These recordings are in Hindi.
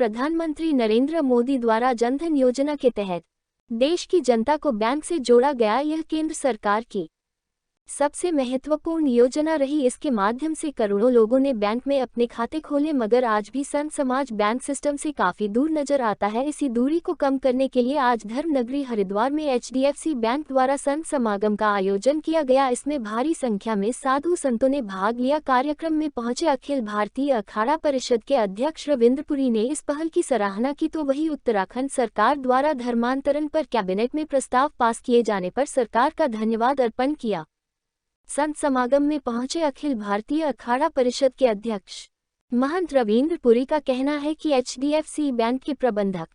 प्रधानमंत्री नरेंद्र मोदी द्वारा जनधन योजना के तहत देश की जनता को बैंक से जोड़ा गया। यह केंद्र सरकार की सबसे महत्वपूर्ण योजना रही। इसके माध्यम से करोड़ों लोगों ने बैंक में अपने खाते खोले, मगर आज भी संत समाज बैंक सिस्टम से काफी दूर नजर आता है। इसी दूरी को कम करने के लिए आज धर्म नगरी हरिद्वार में HDFC बैंक द्वारा संत समागम का आयोजन किया गया। इसमें भारी संख्या में साधु संतों ने भाग लिया। कार्यक्रम में पहुंचे अखिल भारतीय अखाड़ा परिषद के अध्यक्ष रविंद्रपुरी ने इस पहल की सराहना की, तो वही उत्तराखंड सरकार द्वारा धर्मांतरण पर कैबिनेट में प्रस्ताव पास किए जाने पर सरकार का धन्यवाद अर्पण किया। संत समागम में पहुंचे अखिल भारतीय अखाड़ा परिषद के अध्यक्ष महंत रविंद्रपुरी का कहना है कि HDFC बैंक के प्रबंधक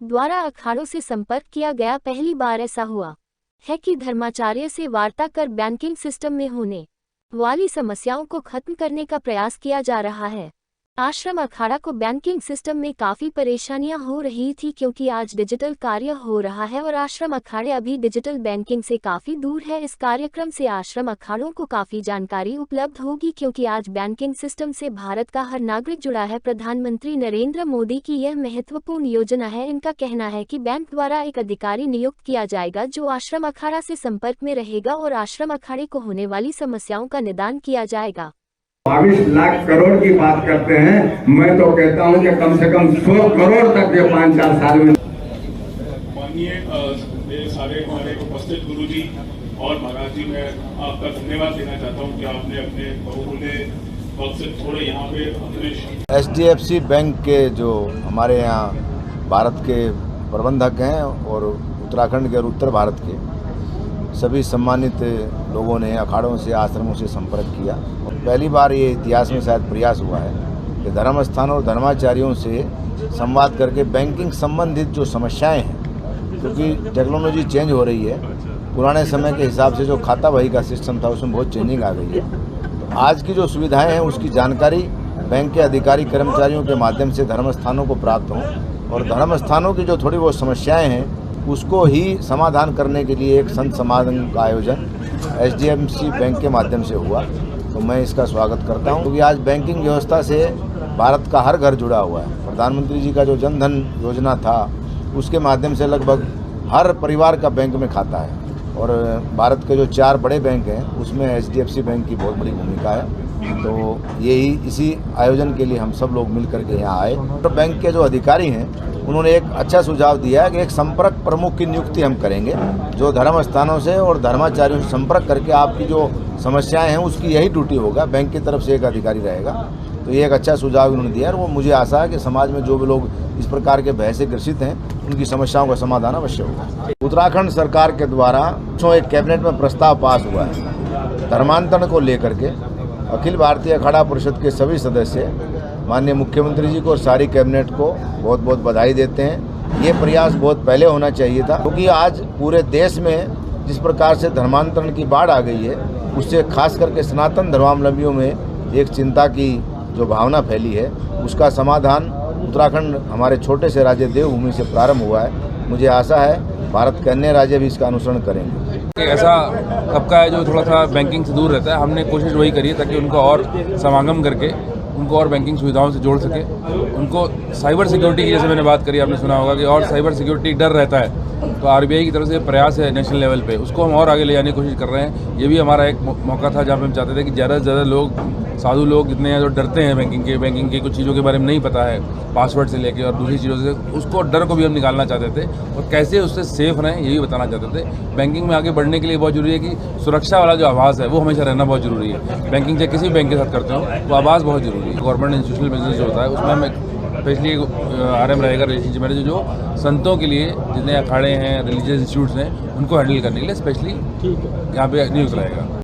द्वारा अखाड़ों से संपर्क किया गया। पहली बार ऐसा हुआ है कि धर्माचार्य से वार्ता कर बैंकिंग सिस्टम में होने वाली समस्याओं को खत्म करने का प्रयास किया जा रहा है। आश्रम अखाड़ा को बैंकिंग सिस्टम में काफ़ी परेशानियां हो रही थी, क्योंकि आज डिजिटल कार्य हो रहा है और आश्रम अखाड़े अभी डिजिटल बैंकिंग से काफ़ी दूर है। इस कार्यक्रम से आश्रम अखाड़ों को काफ़ी जानकारी उपलब्ध होगी, क्योंकि आज बैंकिंग सिस्टम से भारत का हर नागरिक जुड़ा है। प्रधानमंत्री नरेंद्र मोदी की यह महत्वपूर्ण योजना है। इनका कहना है कि बैंक द्वारा एक अधिकारी नियुक्त किया जाएगा जो आश्रम अखाड़ा से संपर्क में रहेगा और आश्रम अखाड़े को होने वाली समस्याओं का निदान किया जाएगा। 22 लाख करोड़ की बात करते हैं, मैं तो कहता हूं कि कम से कम 100 करोड़ तक के 5-4 साल में। माननीय मेरे सारे हमारे उपस्थित गुरुजी और महाराज जी, मैं आपका धन्यवाद देना चाहता हूं कि आपने अपने बहुमूल्य वक्त से थोड़े यहाँ पे अपने HDFC बैंक के जो हमारे यहाँ भारत के प्रबंधक हैं और उत्तराखंड के और उत्तर भारत के सभी सम्मानित लोगों ने अखाड़ों से आश्रमों से संपर्क किया। पहली बार ये इतिहास में शायद प्रयास हुआ है कि धर्म स्थान और धर्माचार्यों से संवाद करके बैंकिंग संबंधित जो समस्याएं हैं, क्योंकि टेक्नोलॉजी चेंज हो रही है, पुराने समय के हिसाब से जो खाता बही का सिस्टम था उसमें बहुत चेंजिंग आ गई है। तो आज की जो सुविधाएँ हैं उसकी जानकारी बैंक के अधिकारी कर्मचारियों के माध्यम से धर्म स्थानों को प्राप्त हों और धर्म स्थानों की जो थोड़ी बहुत समस्याएँ हैं उसको ही समाधान करने के लिए एक संत समागम का आयोजन HDFC बैंक के माध्यम से हुआ। तो मैं इसका स्वागत करता हूं, क्योंकि आज बैंकिंग व्यवस्था से भारत का हर घर जुड़ा हुआ है। प्रधानमंत्री जी का जो जनधन योजना था उसके माध्यम से लगभग हर परिवार का बैंक में खाता है और भारत के जो 4 बड़े बैंक हैं उसमें HDFC बैंक की बहुत बड़ी भूमिका है। तो यही इसी आयोजन के लिए हम सब लोग मिल करके यहाँ आए। तो बैंक के जो अधिकारी हैं उन्होंने एक अच्छा सुझाव दिया है कि एक संपर्क प्रमुख की नियुक्ति हम करेंगे जो धर्म स्थानों से और धर्माचार्यों से संपर्क करके आपकी जो समस्याएं हैं उसकी यही ड्यूटी होगा, बैंक की तरफ से एक अधिकारी रहेगा। तो ये एक अच्छा सुझाव उन्होंने दिया और वो मुझे आशा है कि समाज में जो भी लोग इस प्रकार के भय से ग्रसित हैं उनकी समस्याओं का समाधान अवश्य होगा। उत्तराखंड सरकार के द्वारा एक कैबिनेट में प्रस्ताव पास हुआ है धर्मांतरण को लेकर के। अखिल भारतीय अखाड़ा परिषद के सभी सदस्य माननीय मुख्यमंत्री जी को और सारी कैबिनेट को बहुत बहुत बधाई देते हैं। ये प्रयास बहुत पहले होना चाहिए था, क्योंकि आज पूरे देश में जिस प्रकार से धर्मांतरण की बाढ़ आ गई है उससे खास करके सनातन धर्मावलंबियों में एक चिंता की जो भावना फैली है उसका समाधान उत्तराखंड हमारे छोटे से राज्य देवभूमि से प्रारंभ हुआ है। मुझे आशा है भारत के अन्य राज्य भी इसका अनुसरण करेंगे। ऐसा तबका है जो थोड़ा सा बैंकिंग से दूर रहता है, हमने कोशिश वही करी है ताकि उनको और समागम करके उनको और बैंकिंग सुविधाओं से जोड़ सके। उनको साइबर सिक्योरिटी की, जैसे मैंने बात करी, आपने सुना होगा कि और साइबर सिक्योरिटी डर रहता है, तो RBI की तरफ से प्रयास है नेशनल लेवल पे, उसको हम और आगे ले जाने की कोशिश कर रहे हैं। ये भी हमारा एक मौका था जहाँ पे हम चाहते थे कि ज़्यादा से ज़्यादा लोग, साधु लोग जितने हैं जो डरते हैं बैंकिंग के कुछ चीज़ों के बारे में नहीं पता है, पासवर्ड से लेके और दूसरी चीज़ों से, उसको डर को भी हम निकालना चाहते थे और कैसे उससे सेफ रहें ये भी बताना चाहते थे। बैंकिंग में आगे बढ़ने के लिए बहुत जरूरी है कि सुरक्षा वाला जो आवाज़ है वो हमेशा रहना बहुत जरूरी है। बैंकिंग चाहे किसी बैंक के साथ करते हो वो आवाज़ बहुत जरूरी है। गवर्नमेंट इंस्टीट्यूशनल बिजनेस जो होता है उसमें हमें स्पेशली RM रहेगा रिलेशनशिप मैनेजर, जो संतों के लिए जितने अखाड़े हैं, रिलीजियस इंस्टीट्यूट्स हैं, उनको हैंडल करने के लिए स्पेशली यहाँ पे नियुक्त रहेगा।